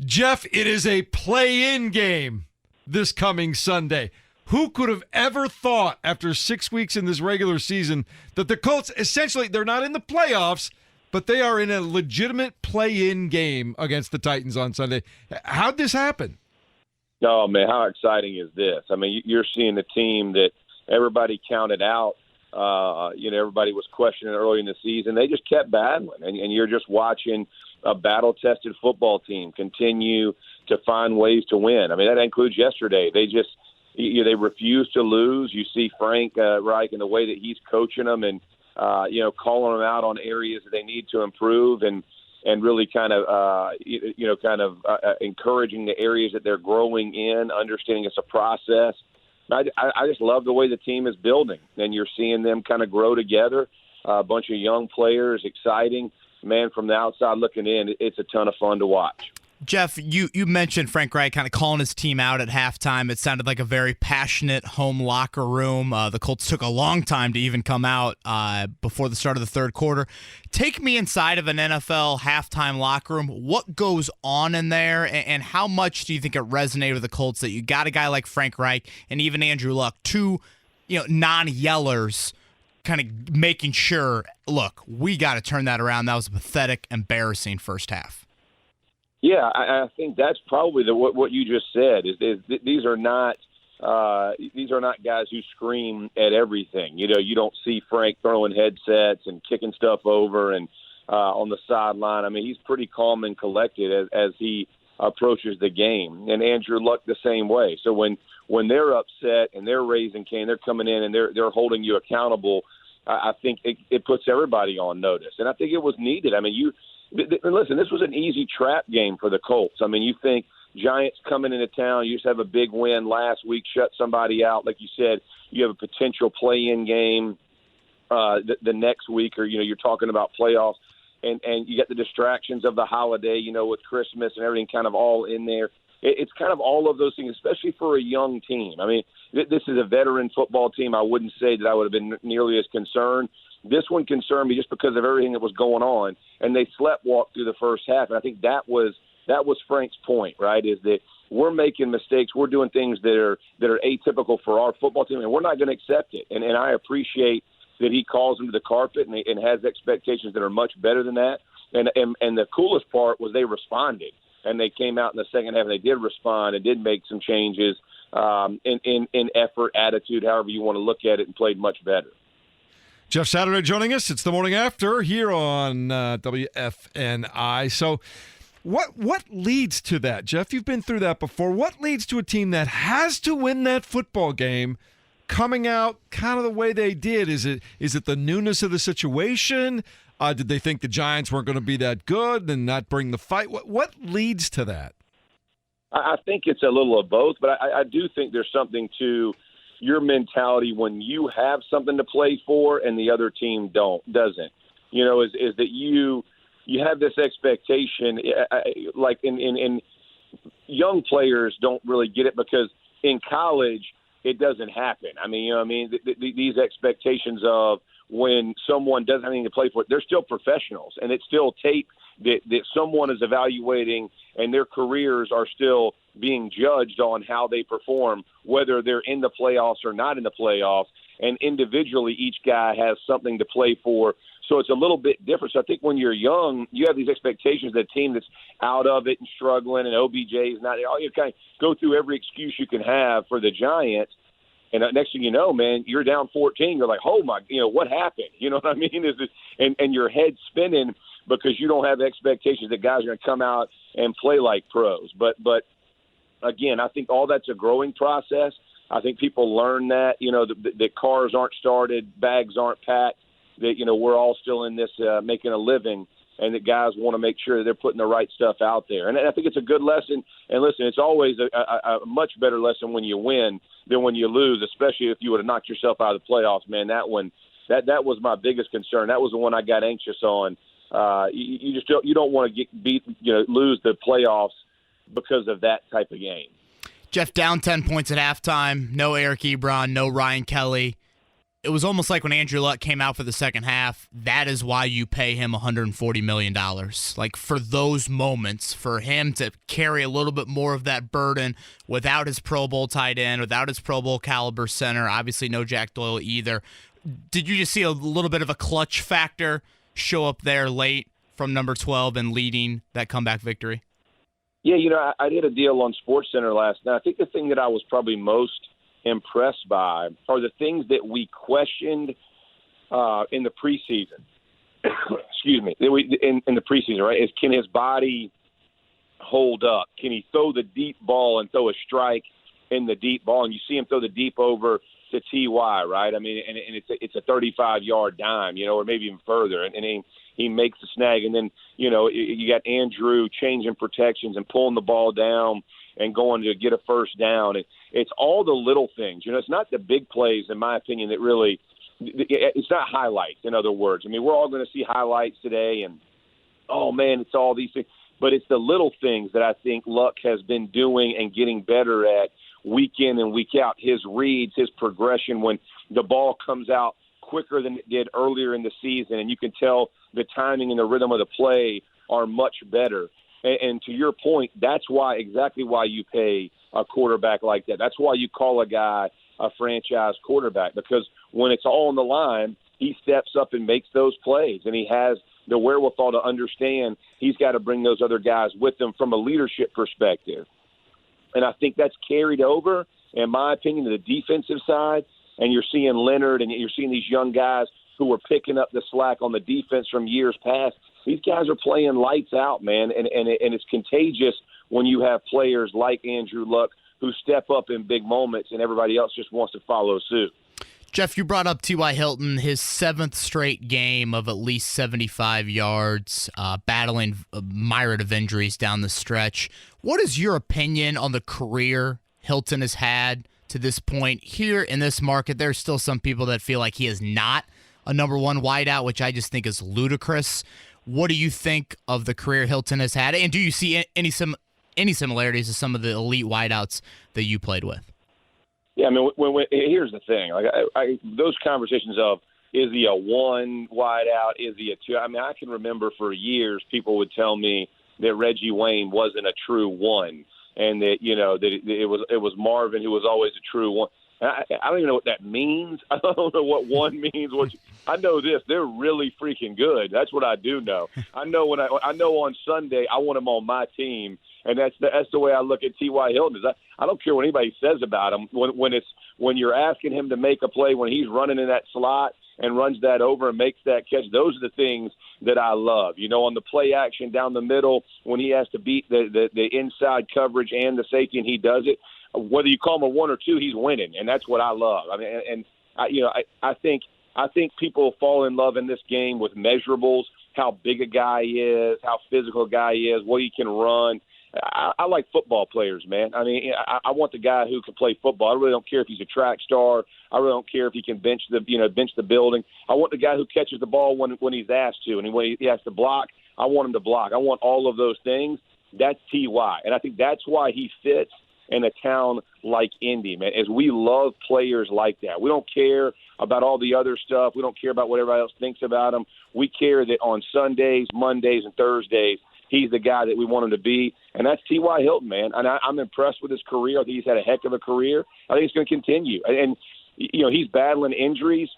Jeff, it is a play-in game this coming Sunday. Who could have ever thought after 6 weeks in this regular season that the Colts, essentially, they're not in the playoffs, but they are in a legitimate play-in game against the Titans on Sunday. How'd this happen? Oh, man, how exciting is this? I mean, you're seeing a team that everybody counted out. Everybody was questioning early in the season. They just kept battling, and you're just watching a battle-tested football team continue to find ways to win. I mean, that includes yesterday. They refuse to lose. You see Frank Reich and the way that he's coaching them and, calling them out on areas that they need to improve and really kind of encouraging the areas that they're growing in, understanding it's a process. I just love the way the team is building, and you're seeing them kind of grow together. A bunch of young players, exciting. Man, from the outside looking in, it's a ton of fun to watch. Jeff, you mentioned Frank Reich kind of calling his team out at halftime. It sounded like a very passionate home locker room. The Colts took a long time to even come out before the start of the third quarter. Take me inside of an NFL halftime locker room. What goes on in there, and how much do you think it resonated with the Colts that you got a guy like Frank Reich and even Andrew Luck, two non-yellers, kind of making sure, look, we got to turn that around. That was a pathetic, embarrassing first half. Yeah, I think that's probably what you just said. Is these are not guys who scream at everything. You don't see Frank throwing headsets and kicking stuff over and on the sideline. I mean, he's pretty calm and collected as he approaches the game. And Andrew Luck the same way. So when they're upset and they're raising Cain, they're coming in and they're holding you accountable. I think it puts everybody on notice, and I think it was needed. I mean, listen, this was an easy trap game for the Colts. I mean, you think Giants coming into town, you just have a big win last week, shut somebody out. Like you said, you have a potential play-in game the next week, or, you're talking about playoffs, and you get the distractions of the holiday, with Christmas and everything kind of all in there. It's kind of all of those things, especially for a young team. I mean, this is a veteran football team. I wouldn't say that I would have been nearly as concerned. This one concerned me just because of everything that was going on, and they sleptwalked through the first half. And I think that was Frank's point, right? Is that we're making mistakes, we're doing things that are atypical for our football team, and we're not going to accept it. And I appreciate that he calls them to the carpet and has expectations that are much better than that. And the coolest part was they responded, and they came out in the second half and they did respond and did make some changes in effort, attitude, however you want to look at it, and played much better. Jeff Saturday joining us. It's the morning after here on WFNI. So what leads to that, Jeff? You've been through that before. What leads to a team that has to win that football game coming out kind of the way they did? Is it the newness of the situation? Did they think the Giants weren't going to be that good and not bring the fight? What leads to that? I think it's a little of both, but I do think there's something to your mentality when you have something to play for and the other team doesn't. Is that you have this expectation, like in young players don't really get it because in college it doesn't happen. I mean, these expectations of when someone doesn't have anything to play for, they're still professionals, and it's still tape that someone is evaluating, and their careers are still being judged on how they perform, whether they're in the playoffs or not in the playoffs. And individually, each guy has something to play for. So it's a little bit different. So I think when you're young, you have these expectations that a team that's out of it and struggling and OBJ is not – you kind of go through every excuse you can have for the Giants. And next thing you know, man, you're down 14. You're like, oh, my – what happened? You know what I mean? And your head's spinning because you don't have expectations that guys are going to come out and play like pros. But again, I think all that's a growing process. I think people learn that, that cars aren't started, bags aren't packed, that, we're all still in this making a living, and that guys want to make sure that they're putting the right stuff out there. And I think it's a good lesson. And listen, it's always a much better lesson when you win than when you lose, especially if you would have knocked yourself out of the playoffs, man. That one, that was my biggest concern. That was the one I got anxious on. You don't want to get beat, lose the playoffs because of that type of game. Jeff, down 10 points at halftime. No Eric Ebron, no Ryan Kelly. it was almost like when Andrew Luck came out for the second half, that is why you pay him $140 million. Like, for those moments, for him to carry a little bit more of that burden without his Pro Bowl tight end, without his Pro Bowl caliber center, obviously no Jack Doyle either. Did you just see a little bit of a clutch factor show up there late from number 12 and leading that comeback victory? Yeah, I did a deal on SportsCenter last night. I think the thing that I was probably most impressed by are the things that we questioned in the preseason. Excuse me. In the preseason, right? Is, can his body hold up? Can he throw the deep ball and throw a strike in the deep ball? And you see him throw the deep over to T.Y., right? I mean, and it's a 35-yard dime, or maybe even further. And he makes the snag. And then, you got Andrew changing protections and pulling the ball down and going to get a first down. It's all the little things. It's not the big plays, in my opinion, that really – it's not highlights, in other words. I mean, we're all going to see highlights today and, oh, man, it's all these things. But it's the little things that I think Luck has been doing and getting better at week in and week out. His reads, his progression when the ball comes out quicker than it did earlier in the season, and you can tell the timing and the rhythm of the play are much better. And to your point, that's exactly why you pay a quarterback like that. That's why you call a guy a franchise quarterback, because when it's all on the line, he steps up and makes those plays, and he has the wherewithal to understand he's got to bring those other guys with him from a leadership perspective. And I think that's carried over, in my opinion, to the defensive side, and you're seeing Leonard and you're seeing these young guys who are picking up the slack on the defense from years past. These guys are playing lights out, man, and it's contagious when you have players like Andrew Luck who step up in big moments and everybody else just wants to follow suit. Jeff, you brought up T.Y. Hilton, his 7th straight game of at least 75 yards, battling a myriad of injuries down the stretch. What is your opinion on the career Hilton has had to this point? Here in this market, there's still some people that feel like he is not a number one wideout, which I just think is ludicrous. What do you think of the career Hilton has had? And do you see any similarities to some of the elite wideouts that you played with? Yeah, I mean, here's the thing. Like, those conversations of, is he a one wideout? Is he a two? I mean, I can remember for years people would tell me that Reggie Wayne wasn't a true one, and that it was Marvin who was always a true one. I don't even know what that means. I don't know what one means. I know this: they're really freaking good. That's what I do know. I know on Sunday I want him on my team, and that's the way I look at T.Y. Hilton. I don't care what anybody says about him. When you're asking him to make a play when he's running in that slot and runs that over and makes that catch, those are the things that I love. On the play action down the middle when he has to beat the inside coverage and the safety, and he does it. Whether you call him a one or two, he's winning, and that's what I love. I mean, and I think people fall in love in this game with measurables, how big a guy is, how physical a guy is, what he can run. I like football players, man. I mean, I want the guy who can play football. I really don't care if he's a track star. I really don't care if he can bench the building. I want the guy who catches the ball when he's asked to, and when he has to block, I want him to block. I want all of those things. That's T.Y., and I think that's why he fits in a town like Indy, man, as we love players like that. We don't care about all the other stuff. We don't care about what everybody else thinks about him. We care that on Sundays, Mondays, and Thursdays, he's the guy that we want him to be, and that's T.Y. Hilton, man. And I'm impressed with his career. I think he's had a heck of a career. I think it's going to continue. And he's battling injuries.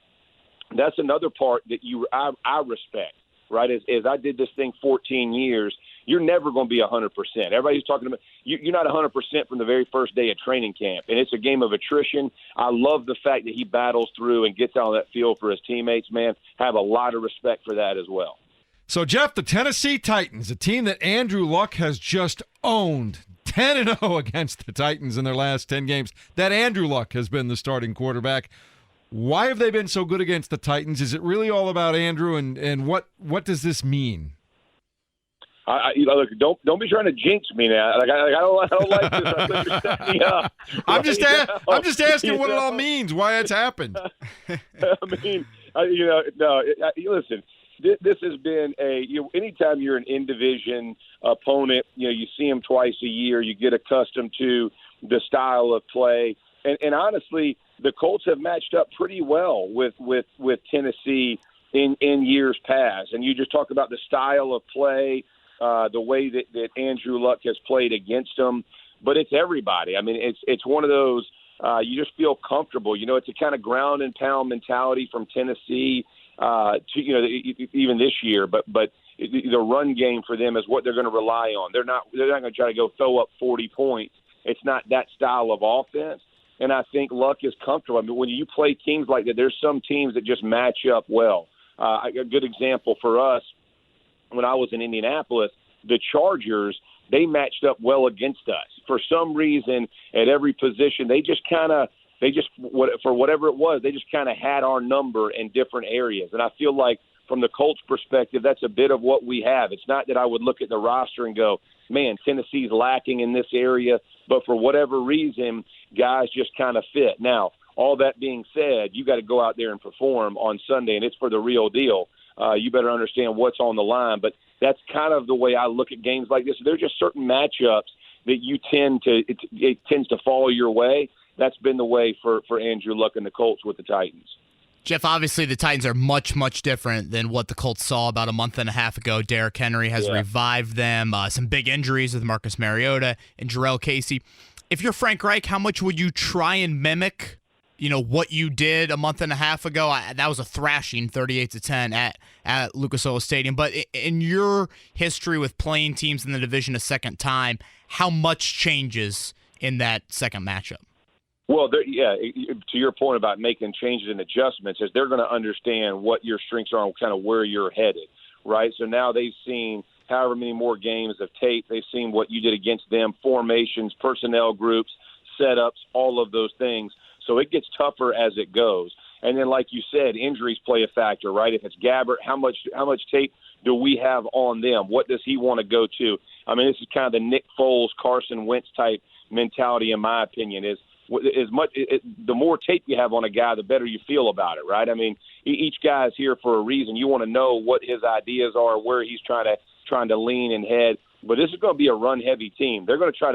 That's another part that I respect, right? As I did this thing 14 years, you're never going to be 100%. Everybody's talking about you're not 100% from the very first day of training camp, and it's a game of attrition. I love the fact that he battles through and gets out on that field for his teammates, man. I have a lot of respect for that as well. So, Jeff, the Tennessee Titans, a team that Andrew Luck has just owned, 10-0 against the Titans in their last 10 games. That Andrew Luck has been the starting quarterback. Why have they been so good against the Titans? Is it really all about Andrew, and what does this mean? Look, don't be trying to jinx me now. Like, I don't like this. I think you're setting me up. I'm just asking what it all means, why it's happened. I mean, listen. This has been anytime you're an in-division opponent, you see them twice a year. You get accustomed to the style of play. And honestly, the Colts have matched up pretty well with Tennessee in years past. And you just talk about the style of play, the way that Andrew Luck has played against them. But it's everybody. I mean, it's one of those you just feel comfortable. It's a kind of ground and pound mentality from Tennessee to even this year. But the run game for them is what they're going to rely on. They're not going to try to go throw up 40 points. It's not that style of offense. And I think Luck is comfortable. I mean, when you play teams like that, there's some teams that just match up well. A good example for us, when I was in Indianapolis, the Chargers, they matched up well against us. For some reason, at every position, for whatever it was, they just kind of had our number in different areas. And I feel like from the Colts' perspective, that's a bit of what we have. It's not that I would look at the roster and go, man, Tennessee's lacking in this area, but for whatever reason, guys just kind of fit. Now, all that being said, you got to go out there and perform on Sunday, and it's for the real deal. You better understand what's on the line, but that's kind of the way I look at games like this. There's just certain matchups that it tends to fall your way. That's been the way for Andrew Luck and the Colts with the Titans. Jeff, obviously the Titans are much, much different than what the Colts saw about a month and a half ago. Derrick Henry has revived them. Some big injuries with Marcus Mariota and Jarrell Casey. If you're Frank Reich, how much would you try and mimic, what you did a month and a half ago? That was a thrashing, 38-10 at Lucas Oil Stadium. But in your history with playing teams in the division a second time, how much changes in that second matchup? Well, to your point about making changes and adjustments, is they're going to understand what your strengths are and kind of where you're headed, right? So now they've seen however many more games of tape. They've seen what you did against them, formations, personnel groups, setups, all of those things. So it gets tougher as it goes. And then, like you said, injuries play a factor, right? If it's Gabbert, how much tape do we have on them? What does he want to go to? I mean, this is kind of the Nick Foles, Carson Wentz type mentality, in my opinion, is the more tape you have on a guy, the better you feel about it, right? I mean, each guy is here for a reason. You want to know what his ideas are, where he's trying to lean and head. But this is going to be a run-heavy team. They're going to try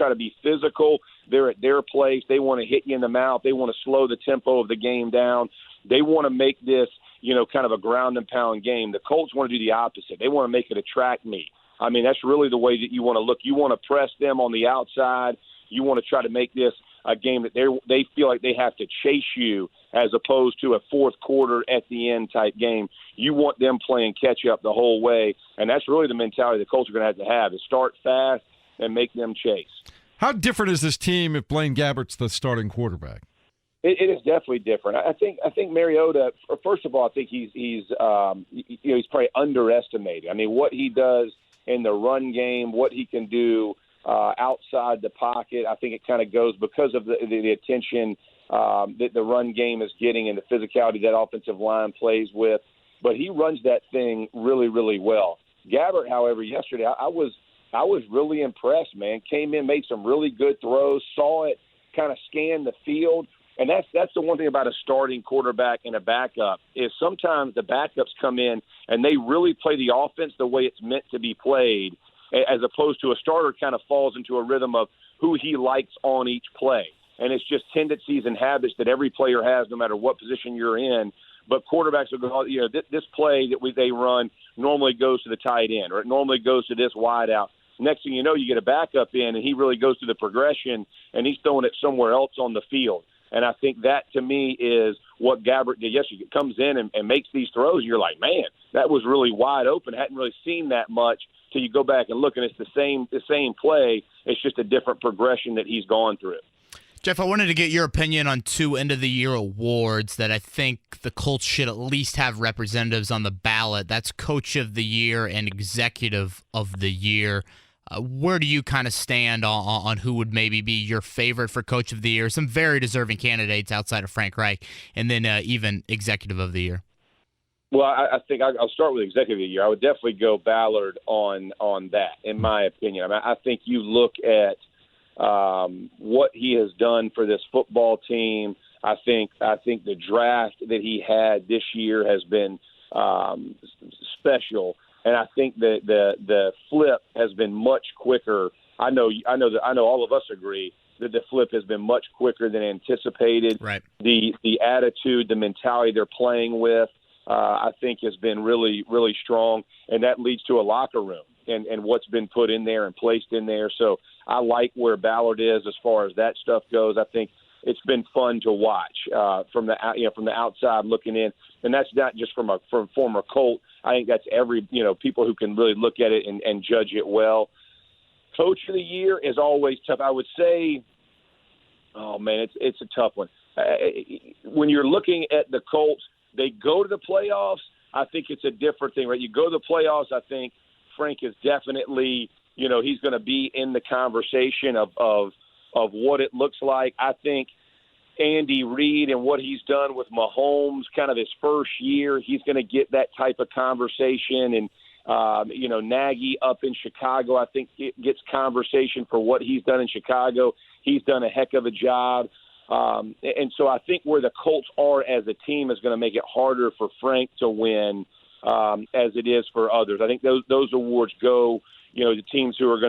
to be physical. They're at their place. They want to hit you in the mouth. They want to slow the tempo of the game down. They want to make this, kind of a ground and pound game. The Colts want to do the opposite. They want to make it a track meet. I mean, that's really the way that you want to look. You want to press them on the outside. You want to try to make this a game that they feel like they have to chase you, as opposed to a fourth quarter at the end type game. You want them playing catch up the whole way, and that's really the mentality the Colts are going to have is start fast and make them chase. How different is this team if Blaine Gabbert's the starting quarterback? It is definitely different. I think Mariota. First of all, I think he's probably underestimated. I mean, what he does in the run game, what he can do outside the pocket. I think it kind of goes because of the attention that the run game is getting and the physicality that offensive line plays with. But he runs that thing really, really well. Gabbert, however, yesterday I was really impressed, man. Came in, made some really good throws, saw it, kind of scanned the field. And that's the one thing about a starting quarterback and a backup is sometimes the backups come in and they really play the offense the way it's meant to be played, as opposed to a starter kind of falls into a rhythm of who he likes on each play. And it's just tendencies and habits that every player has no matter what position you're in. But quarterbacks will go, this play that they run normally goes to the tight end, or it normally goes to this wide out. Next thing you know, you get a backup in, and he really goes through the progression, and he's throwing it somewhere else on the field. And I think that, to me, is what Gabbert did yesterday. He comes in and makes these throws, and you're like, man, that was really wide open. Hadn't really seen that much till you go back and look, and it's the same play. It's just a different progression that he's gone through. Jeff, I wanted to get your opinion on two end-of-the-year awards that I think the Colts should at least have representatives on the ballot. That's Coach of the Year and Executive of the Year. Where do you kind of stand on who would maybe be your favorite for Coach of the Year? Some very deserving candidates outside of Frank Reich, and then even Executive of the Year. Well, I think I'll start with Executive of the Year. I would definitely go Ballard on that, in my opinion. I mean, I think you look at what he has done for this football team. I think the draft that he had this year has been special. And I think the flip has been much quicker. I know all of us agree that the flip has been much quicker than anticipated. Right. The attitude, the mentality they're playing with, I think has been really, really strong, and that leads to a locker room and what's been put in there and placed in there. So I like where Ballard is as far as that stuff goes. I think it's been fun to watch from the outside looking in, and that's not just from former Colt. I think that's every people who can really look at it and judge it well. Coach of the year is always tough. I would say, oh man, it's a tough one. When you're looking at the Colts, they go to the playoffs. I think it's a different thing, right? You go to the playoffs. I think Frank is definitely, he's going to be in the conversation of what it looks like. I think Andy Reid and what he's done with Mahomes, kind of his first year, he's going to get that type of conversation. And, Nagy up in Chicago, I think it gets conversation for what he's done in Chicago. He's done a heck of a job. And so I think where the Colts are as a team is going to make it harder for Frank to win as it is for others. I think those awards go, to teams who are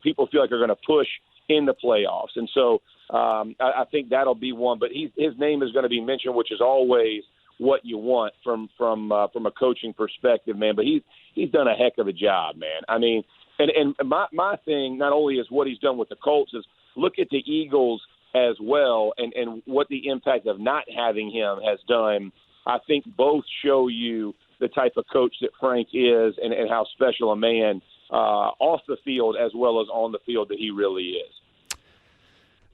people feel like are going to push in the playoffs. And so I think that'll be one. But his name is going to be mentioned, which is always what you want from a coaching perspective, man. But he's done a heck of a job, man. I mean, and my thing not only is what he's done with the Colts is look at the Eagles as well, and what the impact of not having him has done. I think both show you the type of coach that Frank is and how special a man off the field as well as on the field that he really is.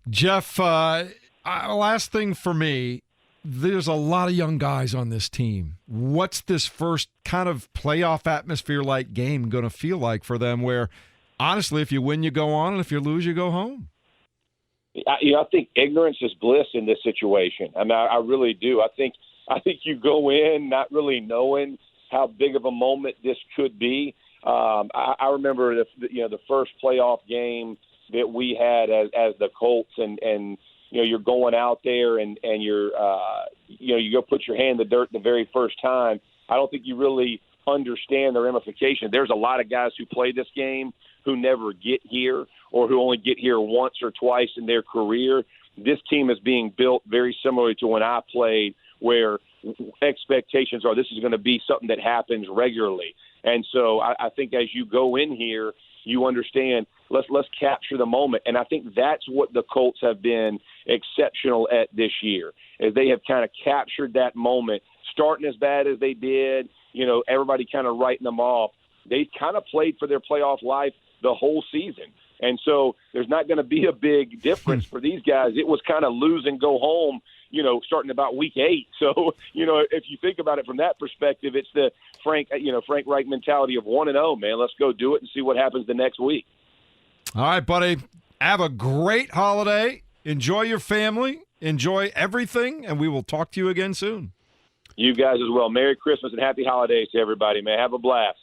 Jeff, last thing for me, there's a lot of young guys on this team. What's this first kind of playoff atmosphere-like game going to feel like for them where, honestly, if you win, you go on, and if you lose, you go home? I think ignorance is bliss in this situation. I mean, I really do. I think you go in not really knowing how big of a moment this could be. I remember the first playoff game that we had as the Colts, and you're going out there and you're you go put your hand in the dirt the very first time. I don't think you really understand the ramifications. There's a lot of guys who play this game who never get here or who only get here once or twice in their career. This team is being built very similarly to when I played, where expectations are this is going to be something that happens regularly. And so I think as you go in here, you understand, let's capture the moment. And I think that's what the Colts have been exceptional at this year, is they have kind of captured that moment, starting as bad as they did, everybody kind of writing them off. They kind of played for their playoff life the whole season. And so there's not going to be a big difference for these guys. It was kind of lose and go home, starting about week 8. So, if you think about it from that perspective, it's the Frank Reich mentality of 1-0, man. Let's go do it and see what happens the next week. All right, buddy. Have a great holiday. Enjoy your family. Enjoy everything, and we will talk to you again soon. You guys as well. Merry Christmas and happy holidays to everybody, man. Have a blast.